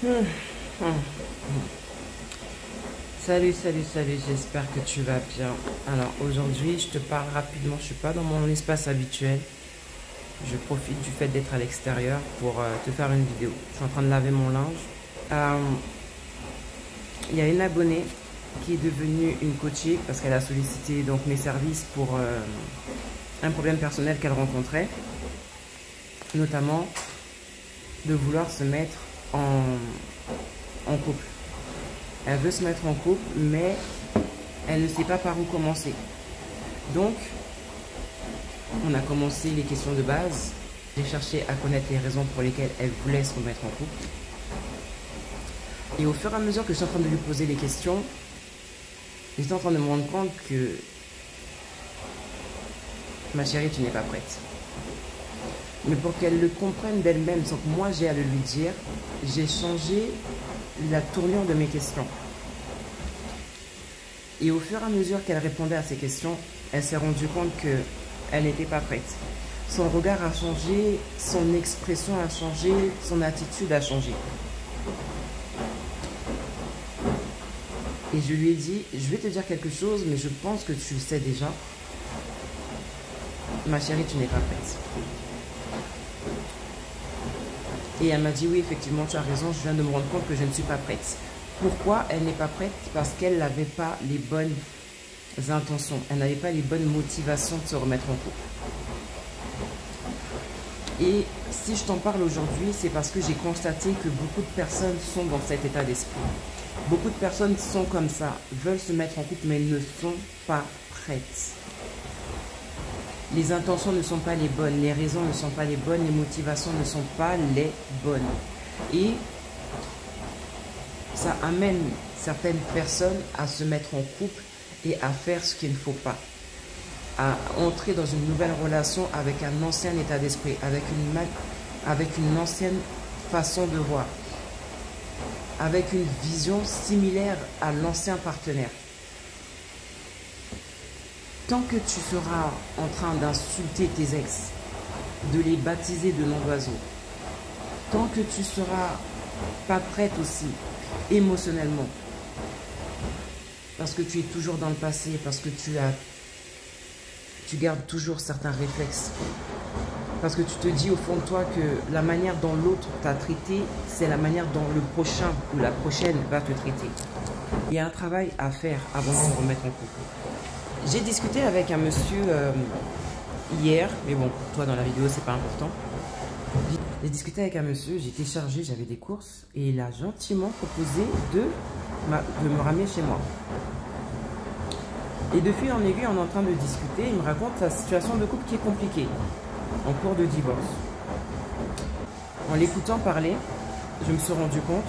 Hum, hum. Salut, salut, salut, j'espère que tu vas bien. Alors aujourd'hui, je te parle rapidement, je suis pas dans mon espace habituel. Je profite du fait d'être à l'extérieur pour te faire une vidéo. Je suis en train de laver mon linge. Il y a une abonnée qui est devenue une coachée parce qu'elle a sollicité donc mes services pour un problème personnel qu'elle rencontrait, notamment de vouloir se mettre en couple. Elle veut se mettre en couple, mais elle ne sait pas par où commencer. Donc, on a commencé les questions de base. J'ai cherché à connaître les raisons pour lesquelles elle voulait se remettre en couple. Et au fur et à mesure que je suis en train de lui poser les questions, j'étais en train de me rendre compte que, ma chérie, tu n'es pas prête. Mais pour qu'elle le comprenne d'elle-même, sans que moi j'ai à le lui dire, j'ai changé la tournure de mes questions. Et au fur et à mesure qu'elle répondait à ces questions, elle s'est rendue compte qu'elle n'était pas prête. Son regard a changé, son expression a changé, son attitude a changé. Et je lui ai dit, je vais te dire quelque chose, mais je pense que tu le sais déjà. Ma chérie, tu n'es pas prête. Et elle m'a dit, oui, effectivement, tu as raison, je viens de me rendre compte que je ne suis pas prête. Pourquoi elle n'est pas prête? Parce qu'elle n'avait pas les bonnes intentions. Elle n'avait pas les bonnes motivations de se remettre en couple. Et si je t'en parle aujourd'hui, c'est parce que j'ai constaté que beaucoup de personnes sont dans cet état d'esprit. Beaucoup de personnes sont comme ça, veulent se mettre en couple, mais ne sont pas prêtes. Les intentions ne sont pas les bonnes, les raisons ne sont pas les bonnes, les motivations ne sont pas les bonnes. Et ça amène certaines personnes à se mettre en couple et à faire ce qu'il ne faut pas. À entrer dans une nouvelle relation avec un ancien état d'esprit, avec une ancienne façon de voir, avec une vision similaire à l'ancien partenaire. Tant que tu seras en train d'insulter tes ex, de les baptiser de noms d'oiseaux, tant que tu seras pas prête aussi émotionnellement, parce que tu es toujours dans le passé, parce que tu gardes toujours certains réflexes, parce que tu te dis au fond de toi que la manière dont l'autre t'a traité, c'est la manière dont le prochain ou la prochaine va te traiter. Il y a un travail à faire avant de se remettre en couple. J'ai discuté avec un monsieur hier, mais bon, toi dans la vidéo, c'est pas important. J'ai discuté avec un monsieur, j'étais chargée, j'avais des courses, et il a gentiment proposé de me ramener chez moi. Et de fil en aiguille, on est en train de discuter, il me raconte sa situation de couple qui est compliquée, en cours de divorce. En l'écoutant parler, je me suis rendu compte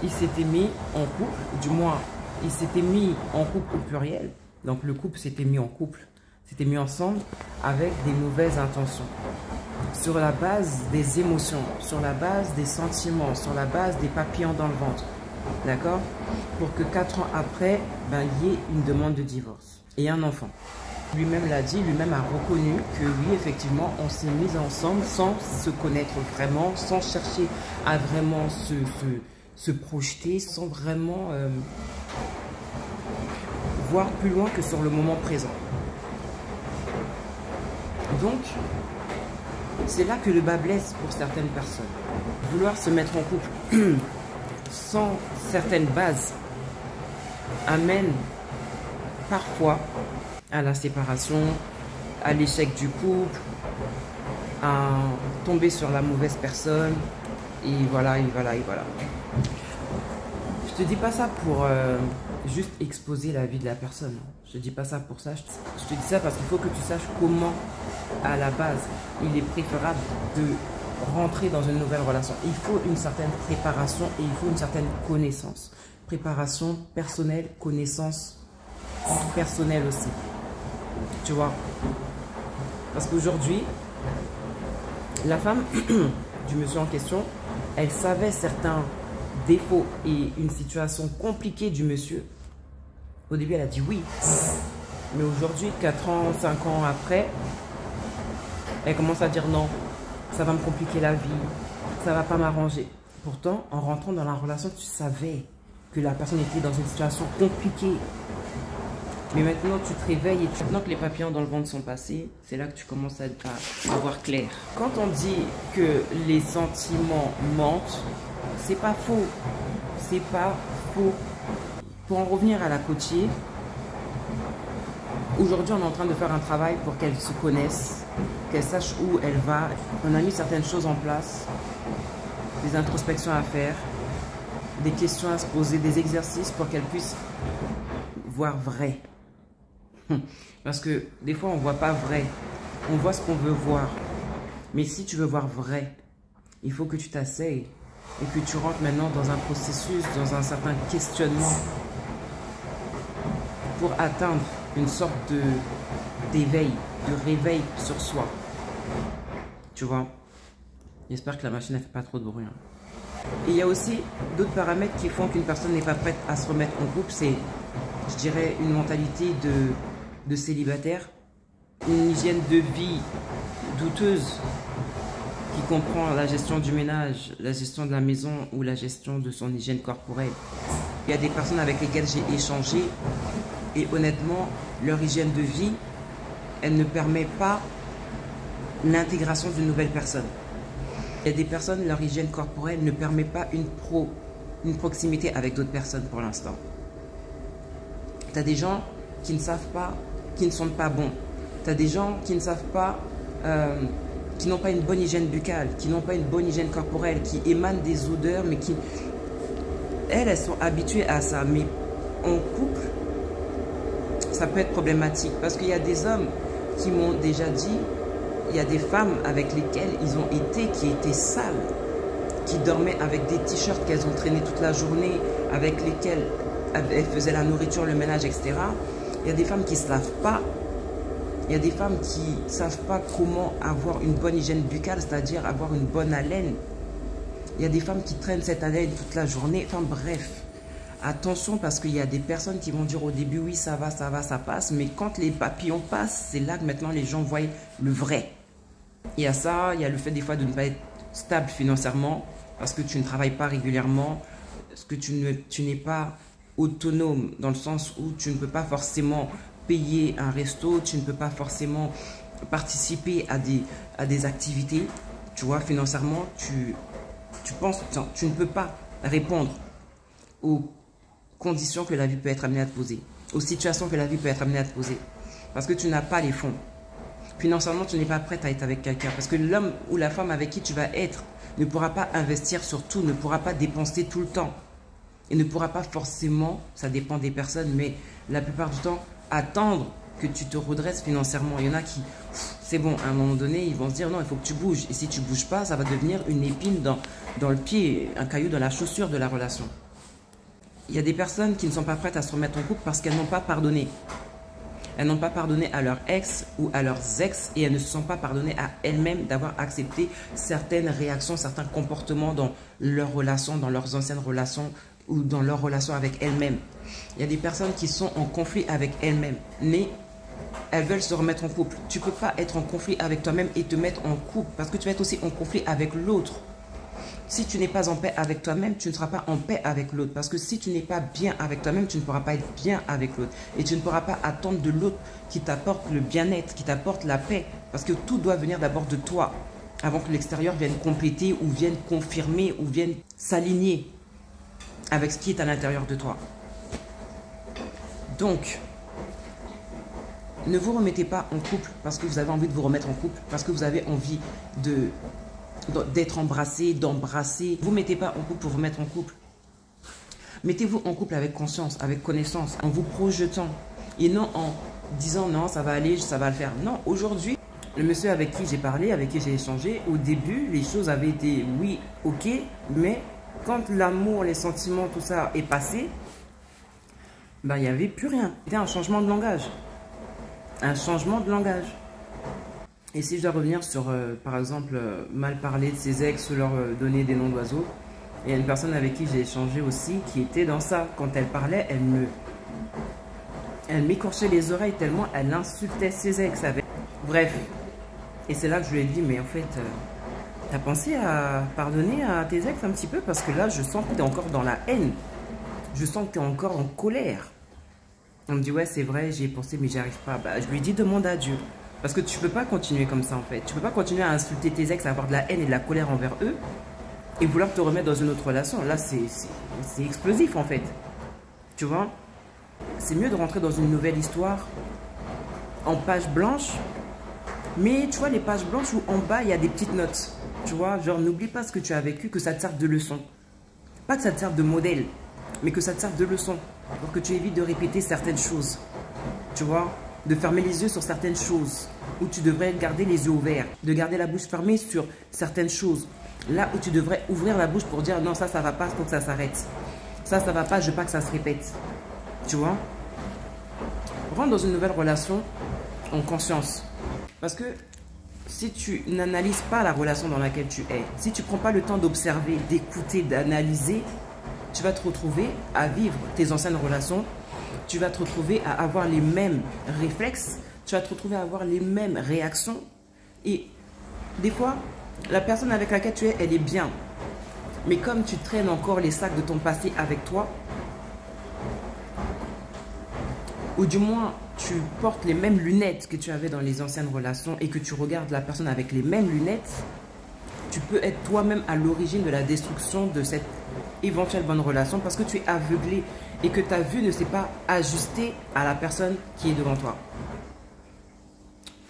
qu'il s'était mis en couple, du moins, il s'était mis en couple au pluriel. Donc le couple s'était mis en couple, s'était mis ensemble avec des mauvaises intentions. Sur la base des émotions, sur la base des sentiments, sur la base des papillons dans le ventre. D'accord? Pour que 4 ans après, il y ait une demande de divorce et un enfant. Lui-même l'a dit, lui-même a reconnu que oui, effectivement, on s'est mis ensemble sans se connaître vraiment, sans chercher à vraiment se projeter, sans vraiment voir plus loin que sur le moment présent. Donc, c'est là que le bas blesse pour certaines personnes. Vouloir se mettre en couple sans certaines bases amène parfois à la séparation, à l'échec du couple, à tomber sur la mauvaise personne, et voilà, et voilà, et voilà. Je te dis pas ça pour juste exposer la vie de la personne. Je te dis pas ça pour ça. Je te dis ça parce qu'il faut que tu saches comment, à la base, il est préférable de rentrer dans une nouvelle relation. Il faut une certaine préparation et il faut une certaine connaissance. Préparation personnelle, connaissance personnelle aussi. Tu vois? Parce qu'aujourd'hui, la femme du monsieur en question, elle savait certains défauts et une situation compliquée du monsieur. Au début, elle a dit oui. Mais aujourd'hui, 4 ans, 5 ans après, elle commence à dire non. Ça va me compliquer la vie. ça va pas m'arranger. Pourtant, en rentrant dans la relation, tu savais que la personne était dans une situation compliquée. Mais maintenant, tu te réveilles et maintenant que les papillons dans le ventre sont passés, c'est là que tu commences à voir clair. Quand on dit que les sentiments mentent, c'est pas faux. C'est pas faux. Pour en revenir à la coachée, aujourd'hui, on est en train de faire un travail pour qu'elle se connaisse, qu'elle sache où elle va. On a mis certaines choses en place, des introspections à faire, des questions à se poser, des exercices pour qu'elle puisse voir vrai. Parce que des fois, on ne voit pas vrai. On voit ce qu'on veut voir. Mais si tu veux voir vrai, il faut que tu t'asseyes et que tu rentres maintenant dans un processus, dans un certain questionnement pour atteindre une sorte d'éveil, de réveil sur soi. Tu vois? J'espère que la machine ne fait pas trop de bruit. Et il y a aussi d'autres paramètres qui font qu'une personne n'est pas prête à se remettre en couple. C'est, je dirais, une mentalité de célibataire, une hygiène de vie douteuse qui comprend la gestion du ménage, la gestion de la maison ou la gestion de son hygiène corporelle. Il y a des personnes avec lesquelles j'ai échangé et honnêtement, leur hygiène de vie, elle ne permet pas l'intégration d'une nouvelle personne. Il y a des personnes, leur hygiène corporelle ne permet pas une proximité avec d'autres personnes pour l'instant. Tu as des gens qui ne savent pas, qui ne sentent pas bon. Tu as des gens qui ne savent pas, qui n'ont pas une bonne hygiène buccale, qui n'ont pas une bonne hygiène corporelle, qui émanent des odeurs, mais qui, elles sont habituées à ça. Mais en couple, ça peut être problématique parce qu'il y a des hommes qui m'ont déjà dit, il y a des femmes avec lesquelles ils ont été, qui étaient sales, qui dormaient avec des t-shirts qu'elles ont traînés toute la journée, avec lesquelles elles faisaient la nourriture, le ménage, etc. Il y a des femmes qui ne se lavent pas. Il y a des femmes qui ne savent pas comment avoir une bonne hygiène buccale, c'est-à-dire avoir une bonne haleine. Il y a des femmes qui traînent cette haleine toute la journée. Enfin bref, attention parce qu'il y a des personnes qui vont dire au début, oui, ça va, ça passe. Mais quand les papillons passent, c'est là que maintenant les gens voient le vrai. Il y a ça, il y a le fait des fois de ne pas être stable financièrement parce que tu ne travailles pas régulièrement, parce que tu n'es pas autonome dans le sens où tu ne peux pas forcément payer un resto, tu ne peux pas forcément participer à des activités, tu vois, financièrement, tu ne peux pas répondre aux conditions que la vie peut être amenée à te poser, aux situations que la vie peut être amenée à te poser, parce que tu n'as pas les fonds. Financièrement, tu n'es pas prête à être avec quelqu'un, parce que l'homme ou la femme avec qui tu vas être ne pourra pas investir sur tout, ne pourra pas dépenser tout le temps. Et ne pourra pas forcément, ça dépend des personnes, mais la plupart du temps, attendre que tu te redresses financièrement. Il y en a qui, c'est bon, à un moment donné, ils vont se dire non, il faut que tu bouges. Et si tu ne bouges pas, ça va devenir une épine dans le pied, un caillou dans la chaussure de la relation. Il y a des personnes qui ne sont pas prêtes à se remettre en couple parce qu'elles n'ont pas pardonné. Elles n'ont pas pardonné à leur ex ou à leurs ex et elles ne se sont pas pardonnées à elles-mêmes d'avoir accepté certaines réactions, certains comportements dans leurs relations, dans leurs anciennes relations ou dans leur relation avec elles-mêmes. Il y a des personnes qui sont en conflit avec elles-mêmes, mais elles veulent se remettre en couple. Tu ne peux pas être en conflit avec toi-même et te mettre en couple parce que tu vas être aussi en conflit avec l'autre. Si tu n'es pas en paix avec toi-même, tu ne seras pas en paix avec l'autre. Parce que si tu n'es pas bien avec toi-même, tu ne pourras pas être bien avec l'autre. Et tu ne pourras pas attendre de l'autre qui t'apporte le bien-être, qui t'apporte la paix. Parce que tout doit venir d'abord de toi, avant que l'extérieur vienne compléter ou vienne confirmer ou vienne s'aligner avec ce qui est à l'intérieur de toi. Donc, ne vous remettez pas en couple parce que vous avez envie de vous remettre en couple, parce que vous avez envie d'être embrassé, d'embrasser. Vous ne mettez pas en couple pour vous mettre en couple. Mettez-vous en couple avec conscience, avec connaissance, en vous projetant. Et non en disant non, ça va aller, ça va le faire. Non, aujourd'hui, le monsieur avec qui j'ai parlé, avec qui j'ai échangé, au début, les choses avaient été oui, ok, mais quand l'amour, les sentiments, tout ça est passé, ben, il n'y avait plus rien. C'était un changement de langage. Un changement de langage. Et si je dois revenir sur, par exemple, mal parler de ses ex ou leur donner des noms d'oiseaux, il y a une personne avec qui j'ai échangé aussi qui était dans ça. Quand elle parlait, elle m'écorchait les oreilles tellement elle insultait ses ex. Bref. Et c'est là que je lui ai dit, mais en fait, T'as pensé à pardonner à tes ex un petit peu? Parce que là, je sens que t'es encore dans la haine. Je sens que t'es encore en colère. On me dit, ouais, c'est vrai, j'y ai pensé, mais j'y arrive pas. Bah, je lui dis, demande à Dieu. Parce que tu peux pas continuer comme ça, en fait. Tu peux pas continuer à insulter tes ex, à avoir de la haine et de la colère envers eux, et vouloir te remettre dans une autre relation. Là, c'est explosif, en fait. Tu vois? C'est mieux de rentrer dans une nouvelle histoire en page blanche. Mais tu vois, les pages blanches où en bas, il y a des petites notes. Tu vois, genre, n'oublie pas ce que tu as vécu, que ça te serve de leçon. Pas que ça te serve de modèle, mais que ça te serve de leçon. Pour que tu évites de répéter certaines choses. Tu vois, de fermer les yeux sur certaines choses. Où tu devrais garder les yeux ouverts. De garder la bouche fermée sur certaines choses. Là où tu devrais ouvrir la bouche pour dire non, ça va pas, faut que ça s'arrête. Ça va pas, je veux pas que ça se répète. Tu vois? Rentre dans une nouvelle relation en conscience. Parce que si tu n'analyses pas la relation dans laquelle tu es, si tu ne prends pas le temps d'observer, d'écouter, d'analyser, tu vas te retrouver à vivre tes anciennes relations, tu vas te retrouver à avoir les mêmes réflexes, tu vas te retrouver à avoir les mêmes réactions. Et des fois, la personne avec laquelle tu es, elle est bien. Mais comme tu traînes encore les sacs de ton passé avec toi, ou du moins tu portes les mêmes lunettes que tu avais dans les anciennes relations et que tu regardes la personne avec les mêmes lunettes, tu peux être toi-même à l'origine de la destruction de cette éventuelle bonne relation parce que tu es aveuglé et que ta vue ne s'est pas ajustée à la personne qui est devant toi.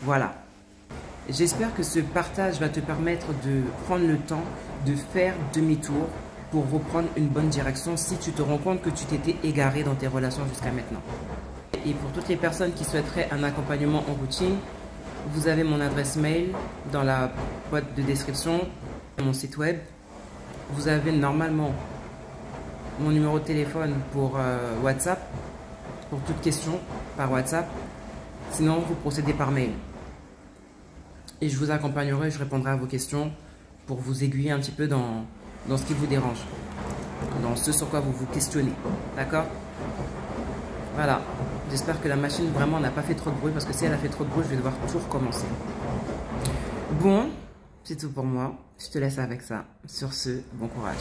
Voilà. J'espère que ce partage va te permettre de prendre le temps de faire demi-tour pour reprendre une bonne direction si tu te rends compte que tu t'étais égaré dans tes relations jusqu'à maintenant. Et pour toutes les personnes qui souhaiteraient un accompagnement en coaching, vous avez mon adresse mail dans la boîte de description, mon site web. Vous avez normalement mon numéro de téléphone pour WhatsApp, pour toute question par WhatsApp. Sinon, vous procédez par mail. Et je vous accompagnerai, je répondrai à vos questions pour vous aiguiller un petit peu dans ce qui vous dérange, dans ce sur quoi vous vous questionnez. D'accord? Voilà. J'espère que la machine vraiment n'a pas fait trop de bruit parce que si elle a fait trop de bruit, je vais devoir tout recommencer. Bon, c'est tout pour moi. Je te laisse avec ça. Sur ce, bon courage.